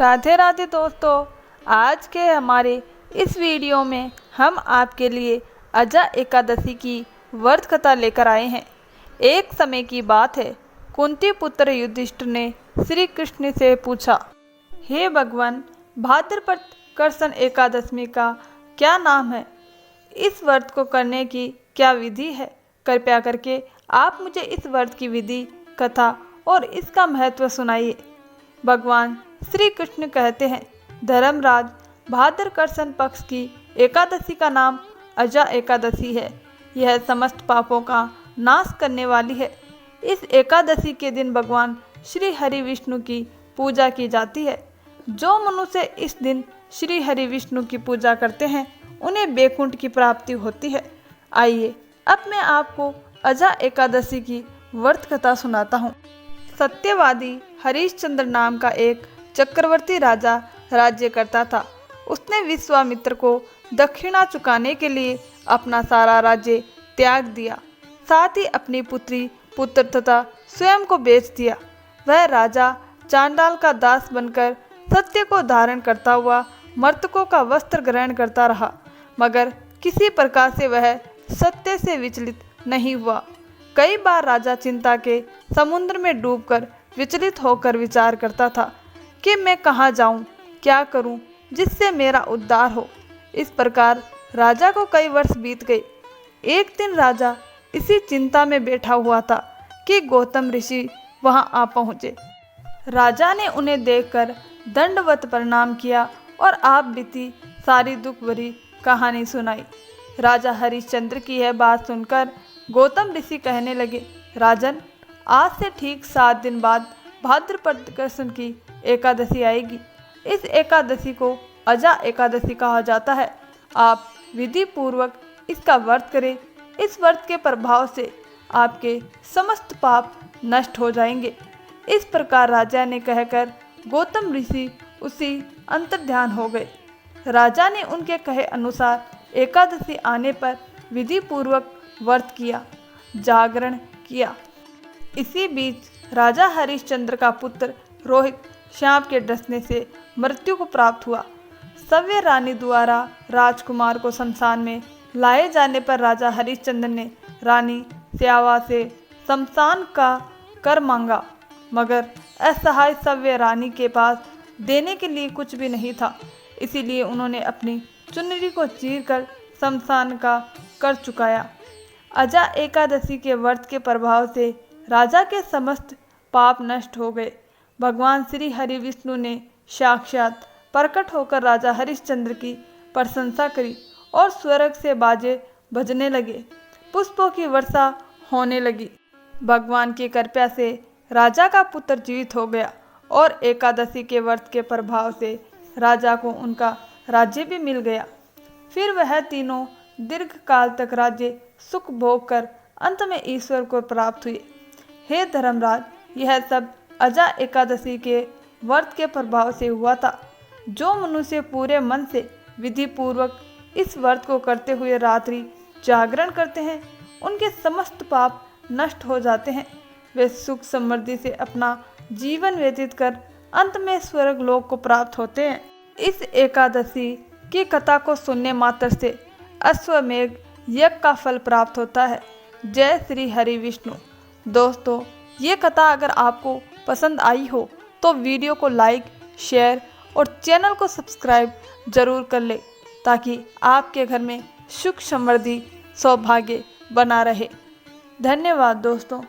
राधे राधे दोस्तों, आज के हमारे इस वीडियो में हम आपके लिए अजा एकादशी की व्रत कथा लेकर आए हैं। एक समय की बात है, कुंती पुत्र युधिष्ठिर ने श्री कृष्ण से पूछा, हे भगवान, भाद्रपद कृष्ण एकादशी का क्या नाम है? इस व्रत को करने की क्या विधि है? कृपया करके आप मुझे इस व्रत की विधि, कथा और इसका महत्व सुनाइए। भगवान श्री कृष्ण कहते हैं, धर्मराज, भाद्र कृष्ण पक्ष की एकादशी का नाम अजा एकादशी है। यह समस्त पापों का नाश करने वाली है। इस एकादशी के दिन भगवान श्री हरि विष्णु की पूजा की जाती है। जो मनुष्य इस दिन श्री हरि विष्णु की पूजा करते हैं, उन्हें वैकुंठ की प्राप्ति होती है। आइए अब मैं आपको अजा एकादशी की व्रत कथा सुनाता हूँ। सत्यवादी हरिश्चंद्र नाम का एक चक्रवर्ती राजा राज्य करता था। उसने विश्वामित्र को दक्षिणा चुकाने के लिए अपना सारा राज्य त्याग दिया, साथ ही अपनी पुत्र तथा स्वयं को बेच दिया। वह राजा चांडाल का दास बनकर सत्य को धारण करता हुआ मर्तकों का वस्त्र ग्रहण करता रहा, मगर किसी प्रकार से वह सत्य से विचलित नहीं हुआ। कई बार राजा चिंता के समुद्र में डूबकर विचलित होकर विचार करता था कि मैं कहाँ जाऊँ, क्या करूँ जिससे मेरा उद्धार हो। इस प्रकार राजा को कई वर्ष बीत गए। एक दिन राजा इसी चिंता में बैठा हुआ था कि गौतम ऋषि वहां आ पहुँचे। राजा ने उन्हें देखकर दंडवत प्रणाम किया और आप बीती सारी दुख भरी कहानी सुनाई। राजा हरिश्चंद्र की यह बात सुनकर गौतम ऋषि कहने लगे, राजन, आज से ठीक 7 दिन बाद भाद्रपद कृष्ण की एकादशी आएगी। इस एकादशी को अजा एकादशी कहा जाता है। आप विधि पूर्वक इसका व्रत करें। इस व्रत के प्रभाव से आपके समस्त पाप नष्ट हो जाएंगे। इस प्रकार राजा ने कहकर गौतम ऋषि उसी अंतर्ध्यान हो गए। राजा ने उनके कहे अनुसार एकादशी आने पर विधि पूर्वक व्रत किया, जागरण किया। इसी बीच राजा हरिश्चंद्र का पुत्र रोहित श्याम के डसने से मृत्यु को प्राप्त हुआ। सव्य रानी द्वारा राजकुमार को शमशान में लाए जाने पर राजा हरिश्चंद्र ने रानी श्यावा से शमशान का कर मांगा, मगर असहाय सव्य रानी के पास देने के लिए कुछ भी नहीं था। इसीलिए उन्होंने अपनी चुनरी को चीरकर शमशान का कर चुकाया। अजा एकादशी के व्रत के प्रभाव से राजा के समस्त पाप नष्ट हो गए। भगवान श्री हरि विष्णु ने साक्षात प्रकट होकर राजा हरिश्चंद्र की प्रशंसा करी और स्वर्ग से बाजे बजने लगे, पुष्पों की वर्षा होने लगी। भगवान की कृपा से राजा का पुत्र जीवित हो गया और एकादशी के व्रत के प्रभाव से राजा को उनका राज्य भी मिल गया। फिर वह तीनों दीर्घ काल तक राज्य सुख भोग कर अंत में ईश्वर को प्राप्त हुए। हे धर्मराज, यह सब अजा एकादशी के व्रत के प्रभाव से हुआ था। जो मनुष्य पूरे मन से विधि पूर्वक इस व्रत को करते हुए रात्रि जागरण करते हैं, उनके समस्त पाप नष्ट हो जाते हैं। वे सुख समृद्धि से अपना जीवन व्यतीत कर अंत में स्वर्ग लोक को प्राप्त होते हैं। इस एकादशी की कथा को सुनने मात्र से अश्वमेघ यज्ञ का फल प्राप्त होता है। जय श्री हरि विष्णु। दोस्तों, ये कथा अगर आपको पसंद आई हो तो वीडियो को लाइक, शेयर और चैनल को सब्सक्राइब जरूर कर ले, ताकि आपके घर में सुख समृद्धि सौभाग्य बना रहे। धन्यवाद दोस्तों।